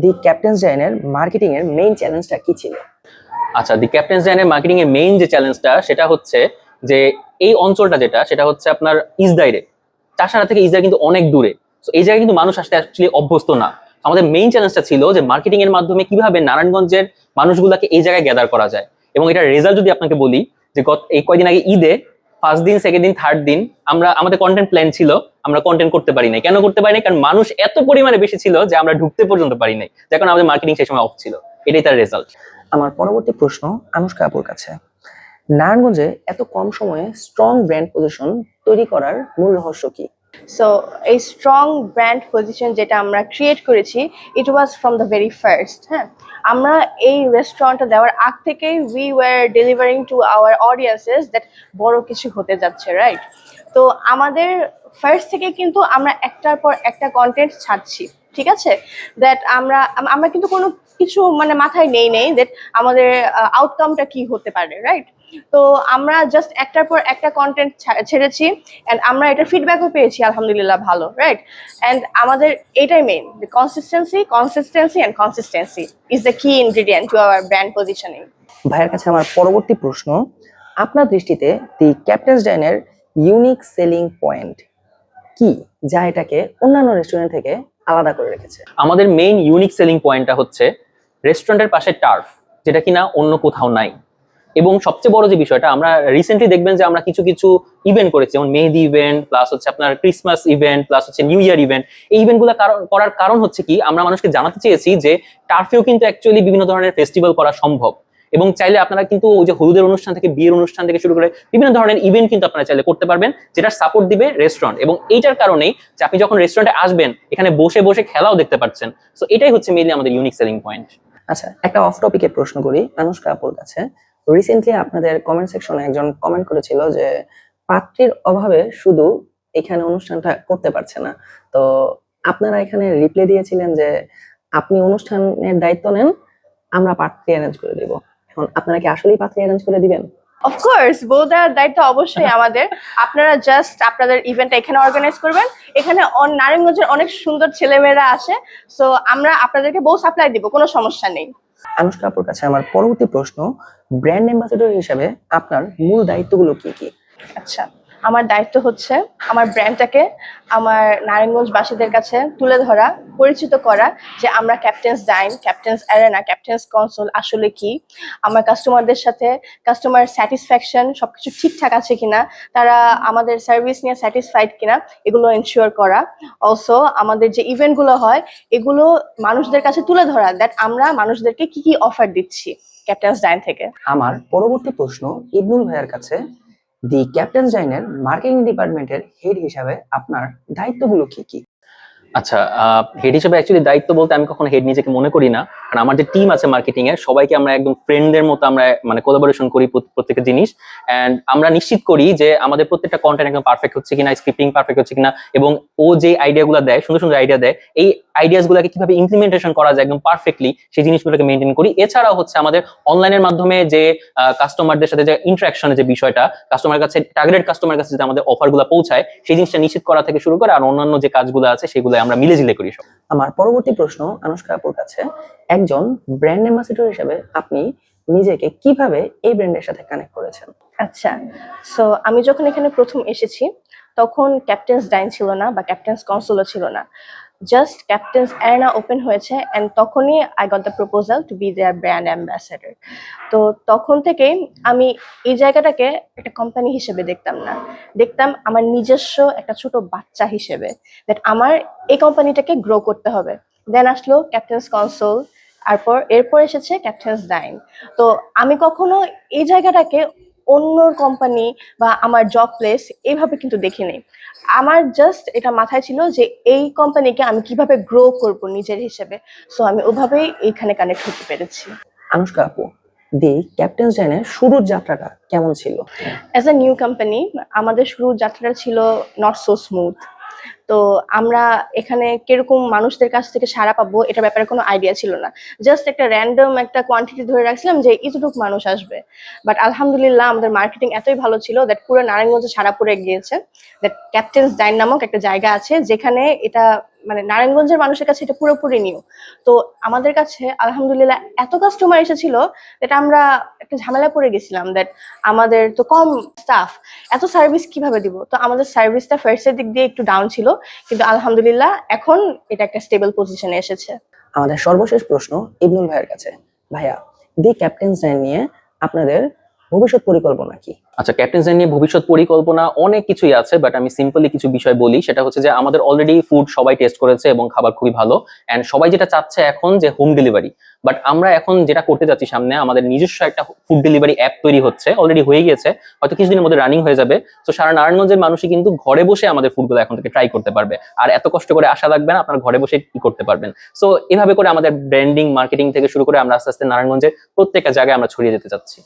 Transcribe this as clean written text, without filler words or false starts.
দি captain's ডাইনের marketing এর main চ্যালেঞ্জটা কি ছিল? আচ্ছা, দি ক্যাপ্টেন্স ডাইনের মার্কেটিং এর মেইন যে চ্যালেঞ্জটা সেটা হচ্ছে যে এই অঞ্চলটা যেটা সেটা হচ্ছে আপনার ইসদাইরে, চাষারা থেকে ইসদাই কিন্তু অনেক দূরে। তো এই জায়গায় কিন্তু মানুষ আসতে অ্যাকচুয়ালি অভ্যস্ত না। আমাদের মেইন চ্যালেঞ্জটা ছিল যে মার্কেটিং এর মাধ্যমে কিভাবে নারায়ণগঞ্জের মানুষগুলাকে এই জায়গায় গ্যাদার করা যায়। এবং এটার রেজাল্ট যদি আপনাকে বলি যে এই কয়দিন আগে ঈদে ফার্স্ট দিন, সেকেন্ড দিন, থার্ড দিন আমাদের কন্টেন্ট প্ল্যান ছিল, আমরা কন্টেন্ট করতে পারি নাই। কেন করতে পারি নাই? কারণ মানুষ এত পরিমাণে বেশি ছিল যে আমরা ঢুকতে পর্যন্ত পারি নাই, যার কারণে আমাদের মার্কেটিং সেই সময় অফ ছিল। এটাই তার রেজাল্ট। আমার পরবর্তী প্রশ্ন আনুশকা আপুর কাছে, নারায়ণগঞ্জে এত কম সময়ে স্ট্রং ব্র্যান্ড পজিশন তৈরি করার মূল রহস্য কি? সো এই স্ট্রং ব্র্যান্ড পজিশন যেটা আমরা ক্রিয়েট করেছি, it was from the very first. হ্যাঁ, আমরা এই রেস্টুরেন্টটা দেওয়ার আগ থেকেই we were delivering to our audiences that বড় কিছু হতে যাচ্ছে, রাইট? তো আমাদের ফার্স্ট থেকে কিন্তু আমরা একটার পর একটা কন্টেন্ট ছাড়ছি, ঠিক আছে? দ্যাট আমরা কিন্তু কোনো কিছু মানে মাথায় নেই দ্যাট আমাদের আউটকামটা কি হতে পারে, রাইট? তো আমরা জাস্ট একটার পর একটা কন্টেন্ট ছেড়েছি অ্যান্ড আমরা এটার ফিডব্যাকও পেয়েছি আলহামদুলিল্লাহ ভালো, রাইট? অ্যান্ড আমাদের এটাই মেইন, কনসিস্টেন্সি ইজ দ্য কি ingredient to our brand positioning. ভাইয়ের কাছে আমার পরবর্তী প্রশ্ন, আপনার দৃষ্টিতে দি ক্যাপ্টেন্স ডাইনের ইউনিক সেলিং পয়েন্ট কি, যা এটাকে অন্যান্য রেস্টুরেন্ট থেকে আলাদা করে রেখেছে? আমাদের মেইন ইউনিক সেলিং পয়েন্টটা হচ্ছে রেস্টুরেন্টের পাশে টার্ফ, যেটা কিনা অন্য কোথাও নাই। এবং সবচেয়ে বড় যে বিষয়টা, আমরা রিসেন্টলি দেখবেন যে আমরা কিছু কিছু ইভেন্ট করেছি, যেমন মেহেদি ইভেন্ট, প্লাস হচ্ছে আপনার ক্রিসমাস ইভেন্ট, প্লাস হচ্ছে নিউ ইয়ার ইভেন্ট। এই ইভেন্টগুলো করার কারণ হচ্ছে কি, আমরা মানুষকে জানাতে চেয়েছি যে টার্ফেও কিন্তু অ্যাকচুয়ালি বিভিন্ন ধরনের ফেস্টিভ্যাল করা সম্ভব। এবং চাইলে আপনারা কিন্তু ওই যে হলুদের অনুষ্ঠান থেকে বিয়ের অনুষ্ঠান থেকে শুরু করে বিভিন্ন ধরনের ইভেন্ট কিন্তু আপনারা চাইলে করতে পারবেন, যেটা সাপোর্ট দিবে রেস্টুরেন্ট। এবং এইটার কারণেই যে আপনি যখন রেস্টুরেন্টে আসবেন, এখানে বসে বসে খেলাও দেখতে পাচ্ছেন। সো এটাই হচ্ছে মেইনলি আমাদের ইউনিক সেলিং পয়েন্ট। আচ্ছা, একটা অফ টপিকে প্রশ্ন করি আনুশকা আপুর কাছে। রিসেন্টলি আপনাদের কমেন্ট সেকশনে একজন কমেন্ট করেছিল যে পাত্রীর অভাবে শুধু এখানে অনুষ্ঠানটা করতে পারছে না। তো আপনারা এখানে রিপ্লাই দিয়েছিলেন যে আপনি অনুষ্ঠানের দায়িত্ব নেন, আমরা পাত্রী অ্যারেঞ্জ করে দেব। এখন আপনারা কি আসলেই পাত্রী অ্যারেঞ্জ করে দিবেন? অফকোর্স, বউ দেওয়ার দায়িত্ব অবশ্যই আমাদের। আপনারা জাস্ট আপনাদের ইভেন্টটা এখানে অর্গানাইজ করবেন। এখানে নারায়ণগঞ্জের অনেক সুন্দর ছেলেমেয়েরা আসে, সো আমরা আপনাদেরকে বউ সাপ্লাই দিব, কোনো সমস্যা নেই। আনুশকা আপুর কাছে আমার পরবর্তী প্রশ্ন, ব্র্যান্ড অ্যাম্বাসেডর হিসেবে আপনার মূল দায়িত্বগুলো কি কি? আচ্ছা, আমার দায়িত্ব হচ্ছে আমার ব্র্যান্ডটাকে আমার নারায়ণগঞ্জবাসীদের কাছে তুলে ধরা, পরিচিত করা যে আমরা ক্যাপ্টেন্স ডাইন, ক্যাপ্টেন্স অ্যারেনা, ক্যাপ্টেন্স কনসোল আসলে কি, আমার কাস্টমারদের সাথে কাস্টমার স্যাটিসফ্যাকশন সবকিছু ঠিকঠাক আছে কিনা, তারা আমাদের সার্ভিস নিয়ে স্যাটিসফাইড কিনা, এগুলো এনশিওর করা। অলসো আমাদের যে ইভেন্টগুলো হয় এগুলো মানুষদের কাছে তুলে ধরা, দ্যাট আমরা মানুষদেরকে কি কি অফার দিচ্ছি ক্যাপ্টেন্স ডাইন থেকে। আমার পরবর্তী প্রশ্ন ইবনুল ভাইয়ের কাছে, দি ক্যাপ্টেন্স ডাইনের মার্কেটিং ডিপার্টমেন্টের হেড হিসাবে আপনার দায়িত্বগুলো কি কি? আচ্ছা, হেড হিসেবে অ্যাকচুয়ালি দায়িত্ব বলতে আমি কখনো হেড নিজেকে মনে করি না, কারণ আমার যে টিম আছে মার্কেটিং এর সবাইকে আমরা একদম ফ্রেন্ডদের মতো আমরা মানে কোলাবোরেশন করি প্রত্যেকটা জিনিস। এন্ড আমরা নিশ্চিত করি যে আমাদের প্রত্যেকটা কন্টেন্ট একদম পারফেক্ট হচ্ছে কিনা, স্ক্রিপ্টিং পারফেক্ট হচ্ছে কিনা, এবং ও যে আইডিয়াগুলো দেয়, সুন্দর সুন্দর আইডিয়া দেয়, এই আইডিয়াস গুলাকে কিভাবে ইমপ্লিমেন্টেশন করা যায় একদম পারফেক্টলি, সেই জিনিসগুলোকে মেনটেন করি। এছাড়াও হচ্ছে আমাদের অনলাইনের মাধ্যমে যে কাস্টমারদের সাথে যে ইন্টারাকশনের যে বিষয়টা, কাস্টমার কাছে টার্গেটেড কাস্টমার কাছে যে আমাদের অফারগুলো পৌঁছায়, সেই জিনিসটা নিশ্চিত করা থেকে শুরু করে আর অন্যান্য যে কাজগুলো আছে সেগুলো আমরা মিলেঝিলে করি। আমার পরবর্তী প্রশ্ন আনুশকা আপুর কাছে, একজন ব্র্যান্ড অ্যাম্বাসেডর হিসেবে আপনি নিজেকে কিভাবে এই ব্র্যান্ডের সাথে কানেক্ট করেছেন? আচ্ছা, সো আমি যখন এখানে প্রথম এসেছি তখন ক্যাপ্টেন্স ডাইন ছিল না বা ক্যাপ্টেন্স কনসোলও ছিল না, জাস্ট ক্যাপ্টেন্স অ্যারেনা ওপেন হয়েছে অ্যান্ড তখনই I got the proposal to be there brand ambassador. তো তখন থেকেই আমি এই জায়গাটাকে একটা কোম্পানি হিসেবে দেখতাম না, দেখতাম আমার নিজস্ব একটা ছোট বাচ্চা হিসেবে, দ্যাট আমার এই কোম্পানিটাকে গ্রো করতে হবে। দেন আসলো ক্যাপ্টেন্স কনসোল, এরপর এসেছে ক্যাপ্টেন্স ডাইন। তো আমি কখনো এই জায়গাটাকে অন্য কোম্পানি বা আমার জব প্লেস এইভাবে কিন্তু দেখিনি। আমার জাস্ট এটা মাথায় ছিল যে এই কোম্পানিকে আমি কিভাবে গ্রো করব নিজের হিসেবে, সো আমি ওভাবেই এইখানে কানেক্ট হতে পেরেছি। আনুশকা আপু, দি ক্যাপ্টেন্স ডাইনের শুরুর যাত্রাটা কেমন ছিল? অ্যাজ এ নিউ কোম্পানি আমাদের শুরুর যাত্রাটা ছিল নট সো স্মুথ। তো আমরা এখানে কিরকম মানুষদের কাছ থেকে সাড়া পাবো এটার ব্যাপারে কোনো আইডিয়া ছিল না। জাস্ট একটা র্যান্ডম একটা কোয়ান্টিটি ধরে রাখছিলাম যে এতটুকু মানুষ আসবে। বাট আলহামদুলিল্লাহ আমাদের মার্কেটিং এতই ভালো ছিল দ্যাট পুরো নারায়ণগঞ্জে সাড়া পড়ে গিয়েছে। দ্যাট ক্যাপ্টেন্স ডাইন নামক একটা জায়গা আছে যেখানে এটা মানে নারায়ণগঞ্জের মানুষের কাছে এটা পুরোপুরি নিউ। তো আমাদের কাছে আলহামদুলিল্লাহ এত কাস্টমার এসেছিল যেটা আমরা একটা ঝামেলা পড়ে গেছিলাম দ্যাট আমাদের তো কম স্টাফ, এত সার্ভিস কিভাবে দিব। তো আমাদের সার্ভিসটা ফার্স্টের দিক দিয়ে একটু ডাউন ছিল, কিন্তু আলহামদুলিল্লাহ এখন এটা একটা স্টেবল পজিশনে এসেছে। আমাদের সর্বশেষ প্রশ্ন ইবনুল ভাইয়ের কাছে। ভাইয়া, দি ক্যাপ্টেন্স ডাইন নিয়ে আপনাদের ভবিষ্যৎ পরিকল্পনা কি? আচ্ছা, ক্যাপ্টেন্স ডাইন নিয়ে ভবিষ্যৎ পরিকল্পনা অনেক কিছুই আছে, বাট আমি সিম্পলি কিছু বিষয় বলি। সেটা হচ্ছে যে আমাদের অলরেডি ফুড সবাই টেস্ট করেছে এবং খাবার খুবই ভালো, এন্ড সবাই যেটা চাচ্ছে এখন যে হোম ডেলিভারি। বাট আমরা এখন যেটা করতে যাচ্ছি সামনে, আমাদের নিজস্ব একটা ফুড ডেলিভারি অ্যাপ তৈরি হচ্ছে, অলরেডি হয়ে গিয়েছে, হয়তো কিছুদিনের মধ্যে রানিং হয়ে যাবে। তো সারা নারায়ণগঞ্জের মানুষই কিন্তু ঘরে বসে আমাদের ফুডগুলো এখন থেকে ট্রাই করতে পারবে, আর এত কষ্ট করে আসা লাগবে না, আপনারা ঘরে বসে কি করতে পারবেন। সো এভাবে করে আমাদের ব্র্যান্ডিং, মার্কেটিং থেকে শুরু করে আমরা আস্তে আস্তে নারায়ণগঞ্জের প্রত্যেকটা জায়গায় আমরা ছড়িয়ে যেতে চাচ্ছি।